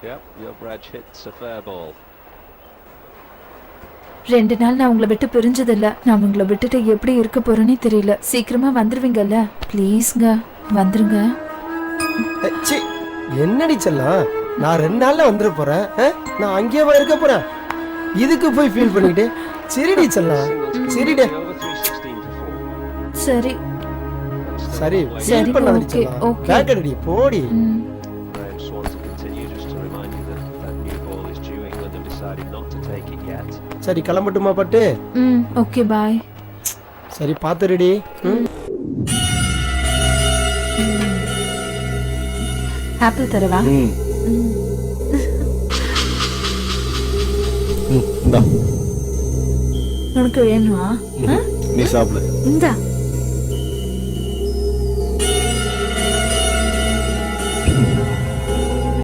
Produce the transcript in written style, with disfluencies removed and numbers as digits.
Yep, your Brad hits a fair ball. 2 நாள் நான் உங்களை விட்டு பிரிஞ்சதில்ல. நான் உங்களை விட்டுட்டு எப்படி இருக்க போறேனே தெரியல. சீக்கிரமா வந்துருவீங்கல்ல? ப்ளீஸ்ங்க வந்துருங்க. ச்சீ, என்னடி செல்லம், நான் 2 நாள்ல வந்துட போறேன். நான் அங்கேயே இருக்க போறேன். இதுக்கு போய் ஃபீல் பண்ணிக்கிட்டு சரிடி செல்லம், சரிடே. Over 316 for 4. சரி சரி, சரி, ஃபீல் பண்ணாதடி ஓகே, செல்லம். ஓகே. கேக்கடி போடி. Graham Swan to continue, just to remind you that that new ball is due. England have decided not to take it yet. சரி கிளம்பட்டுமா பட்டு? Okay bye. சரி பாத்துருடி. ஆப்பிள் தரவா? இந்தா உனக்கு வேணுமா? நீ சாப்பிடு. இந்தா